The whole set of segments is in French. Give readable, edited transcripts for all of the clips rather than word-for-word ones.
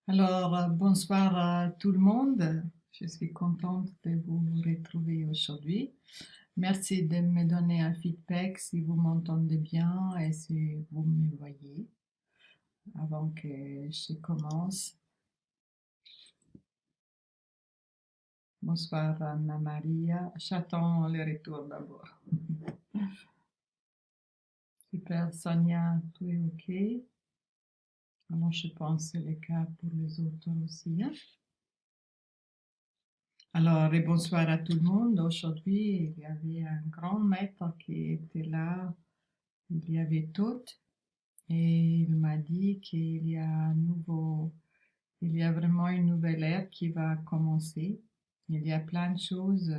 Alors, bonsoir à tout le monde. Je suis contente de vous retrouver aujourd'hui. Merci de me donner un feedback si vous m'entendez bien et si vous me voyez avant que je commence. Bonsoir Anna Maria. J'attends le retour d'abord. Super, Sonia, tout est OK. Alors, je pense que c'est le cas pour les autres aussi, hein. Alors, et bonsoir à tout le monde. Aujourd'hui, il y avait un grand maître qui était là. Il y avait tout et il m'a dit qu'il y a il y a vraiment une nouvelle ère qui va commencer. Il y a plein de choses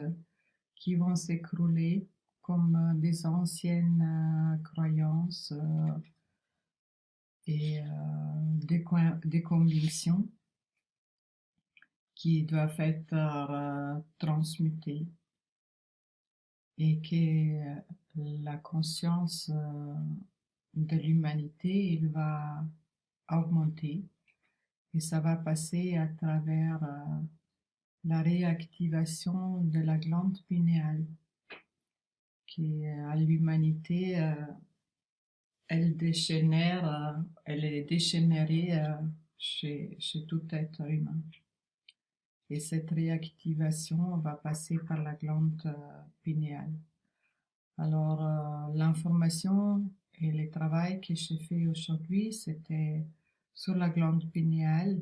qui vont s'écrouler comme des anciennes croyances et des convictions qui doivent être transmutées et que la conscience de l'humanité, il va augmenter et ça va passer à travers la réactivation de la glande pinéale qui à l'humanité, elle est dégénérée chez tout être humain. Et cette réactivation va passer par la glande pinéale. Alors, l'information et le travail que j'ai fait aujourd'hui, c'était sur la glande pinéale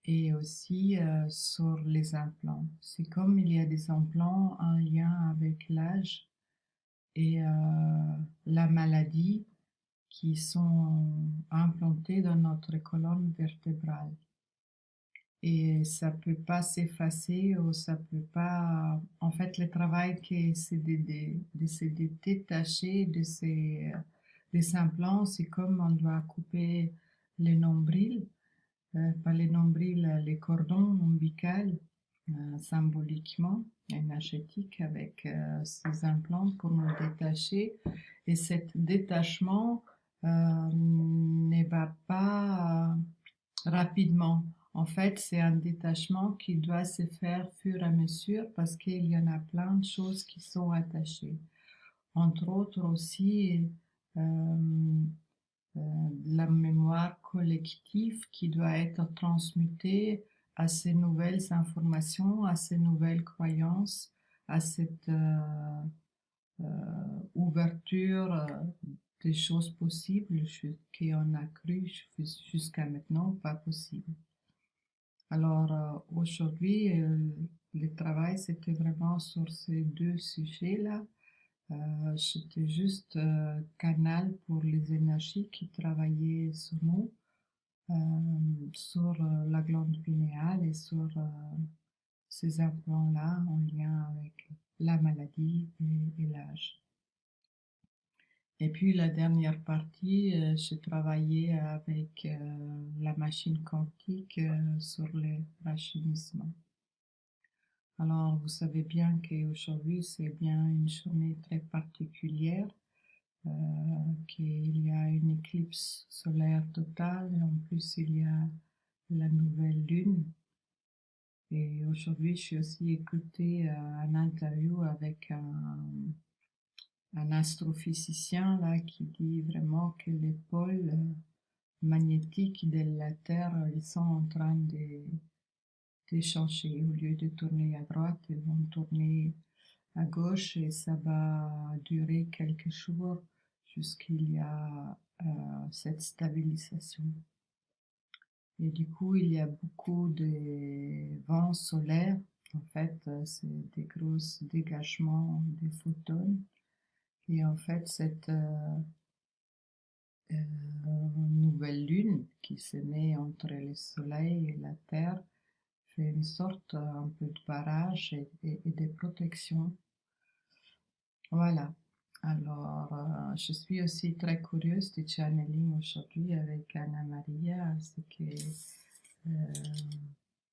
et aussi sur les implants. C'est comme il y a des implants en lien avec l'âge et la maladie qui sont implantés dans notre colonne vertébrale. Et ça peut pas s'effacer ou ça peut pas. En fait, le travail qui c'est de se détacher des implants, c'est comme on doit couper les nombrils, pas les nombrils, les cordons ombilicaux, symboliquement, énergétique, avec ces implants pour nous détacher. Et cet détachement ne va pas rapidement. En fait, c'est un détachement qui doit se faire au fur et à mesure parce qu'il y en a plein de choses qui sont attachées. Entre autres aussi la mémoire collective qui doit être transmutée à ces nouvelles informations, à ces nouvelles croyances, à cette ouverture des choses possibles qu'on a cru jusqu'à maintenant pas possible. Alors aujourd'hui, le travail c'était vraiment sur ces deux sujets-là. J'étais juste canal pour les énergies qui travaillaient sur nous, euh, sur la glande pinéale et sur ces implants-là en lien avec la maladie et l'âge. Et puis la dernière partie, j'ai travaillé avec la machine quantique sur les rajeunissement. Alors, vous savez bien qu'aujourd'hui, c'est bien une journée très particulière, euh, qu'il y a une éclipse solaire totale et en plus il y a la nouvelle lune. Et aujourd'hui, je suis aussi écouté un interview avec un astrophysicien là qui dit vraiment que les pôles magnétiques de la Terre, ils sont en train de changer. Au lieu de tourner à droite, ils vont tourner à gauche et ça va durer quelques jours jusqu'il y a cette stabilisation. Et du coup, il y a beaucoup de vents solaires. En fait, c'est des gros dégagements des photons. Et en fait, cette nouvelle lune qui se met entre le soleil et la terre fait une sorte un peu de barrage et de protection. Voilà. Alors, je suis aussi très curieuse du channeling aujourd'hui avec Anna Maria, ce que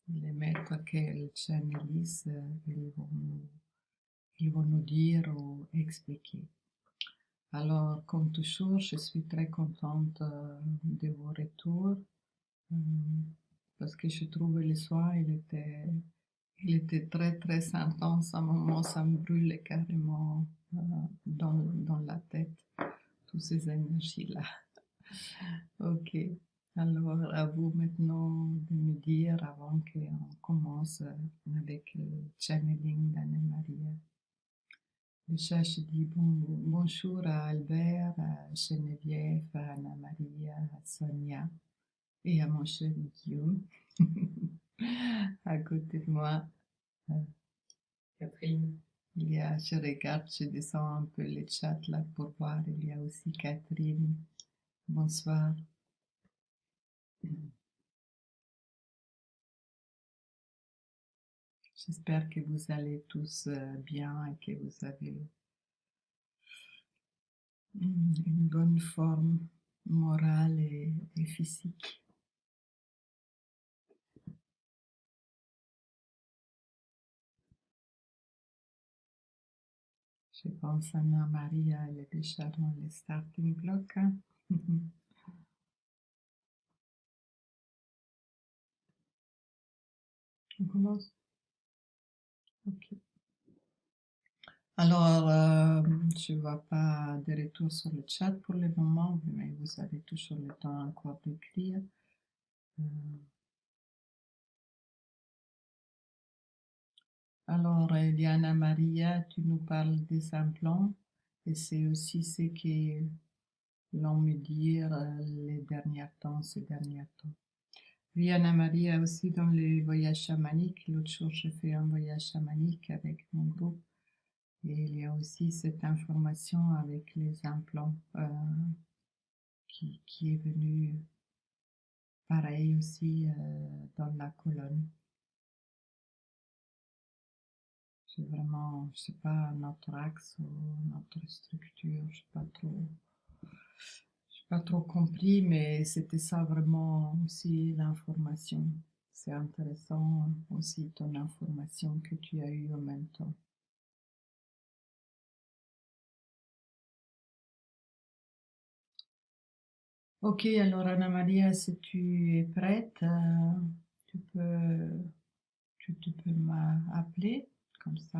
les maîtres qu'elle channelise, ils vont nous dire ou expliquer. Alors, comme toujours, je suis très contente de vos retours. parce que je trouvais le soir, il était très très intense. À un moment, ça me brûlait carrément dans la tête, toutes ces énergies-là. Ok. Alors, à vous maintenant de me dire, avant qu'on commence avec le channeling d'Anne-Maria. Déjà, je dis bonjour à Albert, à Geneviève, à Anna-Maria, à Sonia et à mon chéri Guillaume. À côté de moi, euh, Catherine. Je regarde, je descends un peu le chat là pour voir. Il y a aussi Catherine. Bonsoir. J'espère que vous allez tous bien et que vous avez une bonne forme morale et physique. Je pense à Anna-Maria, elle est déjà dans les starting blocks. Hein. On commence? Ok. Alors, je ne vois pas de retour sur le chat pour le moment, mais vous avez toujours le temps encore d'écrire. Alors, Eliana Maria, tu nous parles des implants et c'est aussi ce que l'on me dit les derniers temps, ces derniers temps. Eliana Maria aussi dans les voyages chamaniques. L'autre jour, j'ai fait un voyage chamanique avec mon groupe et il y a aussi cette information avec les implants qui est venue pareil aussi dans la colonne. C'est vraiment, je sais pas, notre axe ou notre structure, je sais pas trop compris, mais c'était ça vraiment aussi l'information. C'est intéressant aussi ton information que tu as eue en même temps. Ok, alors Anna-Maria, si tu es prête, tu peux, tu peux m'appeler, comme ça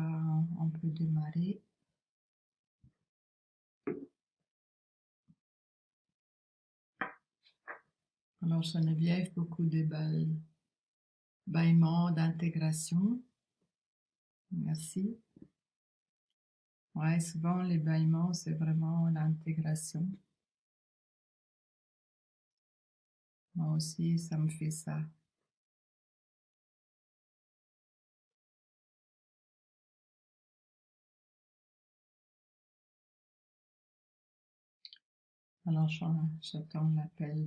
on peut démarrer. Alors Geneviève, beaucoup de bâillements d'intégration. Merci. Ouais, souvent les bâillements, c'est vraiment l'intégration. Moi aussi, ça me fait ça. Alors, j'attends l'appel